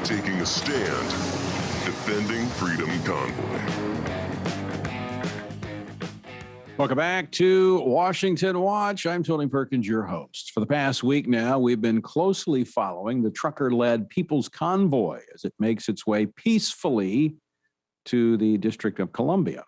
taking a stand, defending Freedom Convoy. Welcome back to Washington Watch. I'm Tony Perkins, your host. For the past week now, we've been closely following the trucker-led Peoples Convoy as it makes its way peacefully to the District of Columbia.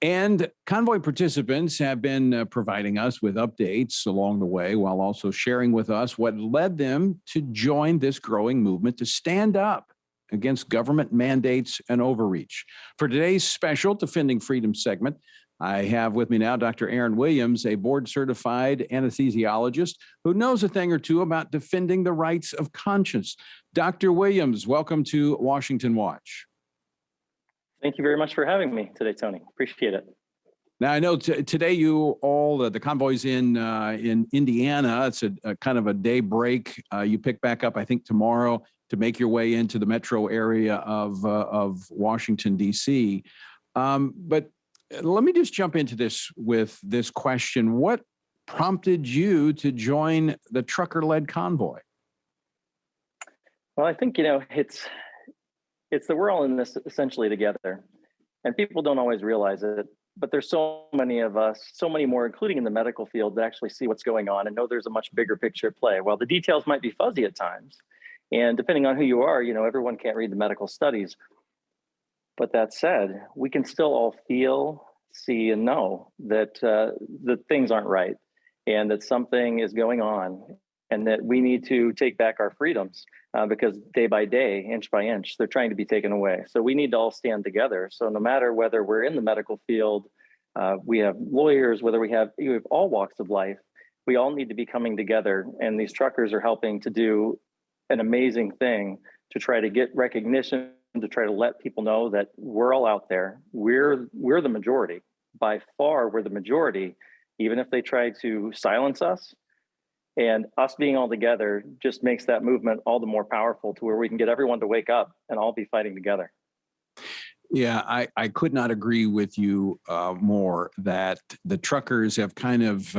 And convoy participants have been providing us with updates along the way while also sharing with us what led them to join this growing movement to stand up against government mandates and overreach. For today's special Defending Freedom segment, I have with me now Dr. Aaron Williams, a board-certified anesthesiologist who knows a thing or two about defending the rights of conscience. Dr. Williams, welcome to Washington Watch. Thank you very much for having me today, Tony. Appreciate it. Now, I know today you all, the convoy's in Indiana. It's a kind of a day break. You pick back up, I think, tomorrow to make your way into the metro area of Washington, D.C. But let me just jump into this with this question. What prompted you to join the trucker-led convoy? Well, I think, it's that we're all in this essentially together, and people don't always realize it, but there's so many of us, so many more, including in the medical field, that actually see what's going on and know there's a much bigger picture at play. While the details might be fuzzy at times, and depending on who you are, everyone can't read the medical studies. But that said, we can still all feel, see, and know that things aren't right, and that something is going on, and that we need to take back our freedoms because day by day, inch by inch, they're trying to be taken away. So we need to all stand together. So no matter whether we're in the medical field, we have lawyers, whether we have all walks of life, we all need to be coming together. And these truckers are helping to do an amazing thing to try to get recognition, to try to let people know that we're all out there. We're the majority. By far, we're the majority, even if they try to silence us. And us being all together just makes that movement all the more powerful to where we can get everyone to wake up and all be fighting together. Yeah, I could not agree with you more that the truckers have kind of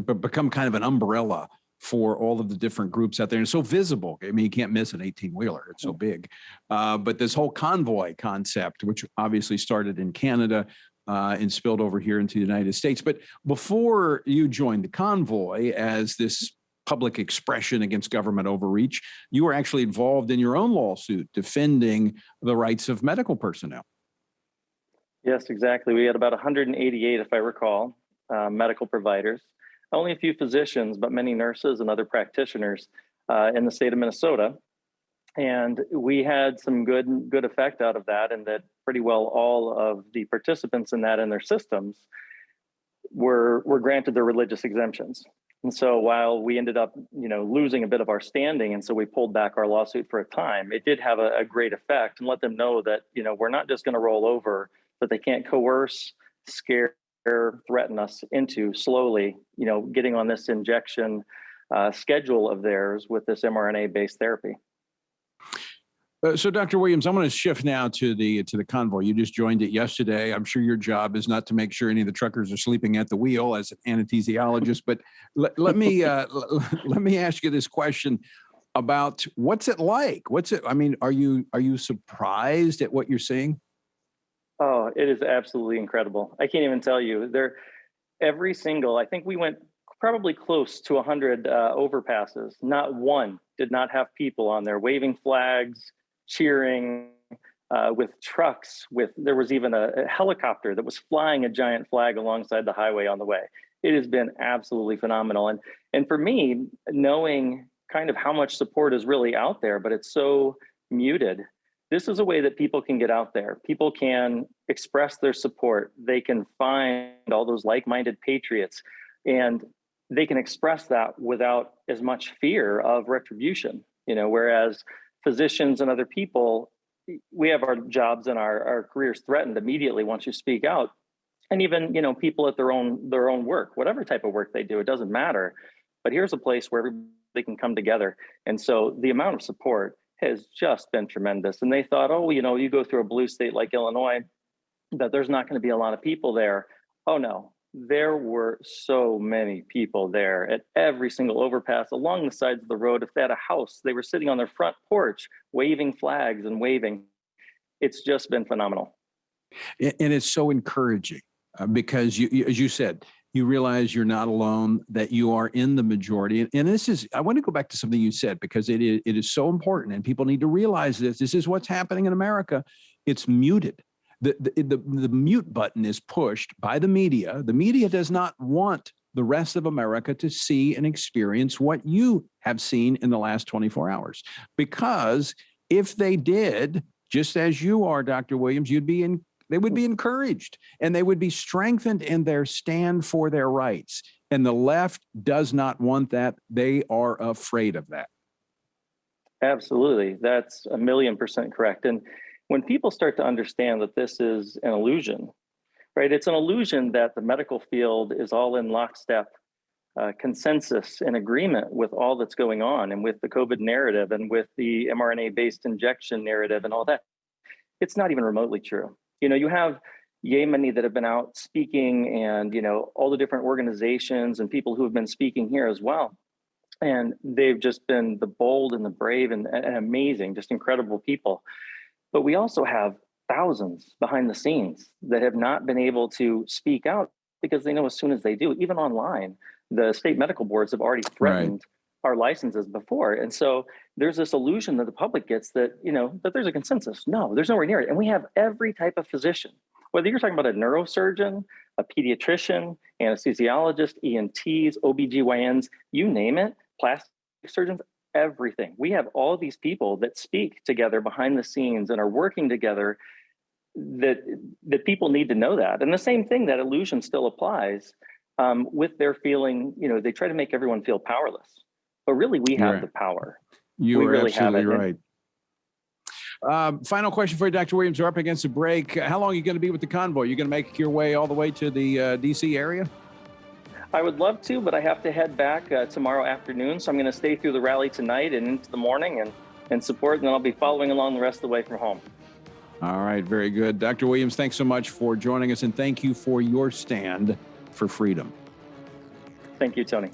become kind of an umbrella for all of the different groups out there. And it's so visible. I mean, you can't miss an 18-wheeler. It's so big. But this whole convoy concept, which obviously started in Canada and spilled over here into the United States. But before you joined the convoy as this public expression against government overreach, you were actually involved in your own lawsuit defending the rights of medical personnel. Yes, exactly. We had about 188, if I recall, medical providers. Only a few physicians, but many nurses and other practitioners in the state of Minnesota. And we had some good effect out of that, and that pretty well all of the participants in that and their systems were granted their religious exemptions. And so while we ended up, losing a bit of our standing, and so we pulled back our lawsuit for a time, it did have a great effect and let them know that, we're not just going to roll over, that they can't coerce, scare, threaten us into slowly, getting on this injection schedule of theirs with this mRNA-based therapy. So, Dr. Williams, I'm going to shift now to the convoy. You just joined it yesterday. I'm sure your job is not to make sure any of the truckers are sleeping at the wheel as an anesthesiologist, but let me ask you this question about what's it like? Are you surprised at what you're seeing? Oh, it is absolutely incredible. I can't even tell you. I think we went probably close to 100 overpasses. Not one did not have people on there waving flags, cheering, with trucks. There was even a helicopter that was flying a giant flag alongside the highway on the way. It has been absolutely phenomenal. And for me, knowing kind of how much support is really out there, but it's so muted. This is a way that people can get out there. People can express their support. They can find all those like-minded patriots, and they can express that without as much fear of retribution. Whereas physicians and other people, we have our jobs and our careers threatened immediately once you speak out. And even, people at their own work, whatever type of work they do, it doesn't matter. But here's a place where everybody can come together. And so the amount of support has just been tremendous. And they thought, you go through a blue state like Illinois, that there's not going to be a lot of people there. Oh no, There were so many people there at every single overpass, along the sides of the road. If they had a house, they were sitting on their front porch, waving flags and waving. It's just been phenomenal. And it's so encouraging because as you said, you realize you're not alone, that you are in the majority. And this is, I want to go back to something you said, because it is so important and people need to realize this. This is what's happening in America. It's muted. The mute button is pushed by the media. The media does not want the rest of America to see and experience what you have seen in the last 24 hours. Because if they did, just as you are, Dr. Williams, they would be encouraged and they would be strengthened in their stand for their rights. And the left does not want that. They are afraid of that. Absolutely. That's 1,000,000% correct. And when people start to understand that this is an illusion, right? It's an illusion that the medical field is all in lockstep, consensus and agreement with all that's going on and with the COVID narrative and with the mRNA-based injection narrative and all that. It's not even remotely true. You have many that have been out speaking and, all the different organizations and people who have been speaking here as well. And they've just been the bold and the brave and amazing, just incredible people. But we also have thousands behind the scenes that have not been able to speak out because they know as soon as they do, even online, the state medical boards have already threatened our licenses before. And so there's this illusion that the public gets that, that there's a consensus. No, there's nowhere near it. And we have every type of physician, whether you're talking about a neurosurgeon, a pediatrician, anesthesiologist, ENTs, OBGYNs, you name it, plastic surgeons, everything. We have all these people that speak together behind the scenes and are working together that people need to know that. And the same thing, that illusion still applies with their feeling, they try to make everyone feel powerless, but really we have the power. You are really absolutely right. Final question for you, Dr. Williams. We're up against a break. How long are you going to be with the convoy? Are you going to make your way all the way to the DC area? I would love to, but I have to head back tomorrow afternoon. So I'm going to stay through the rally tonight and into the morning and support, and then I'll be following along the rest of the way from home. All right, very good. Dr. Williams, thanks so much for joining us, and thank you for your stand for freedom. Thank you, Tony.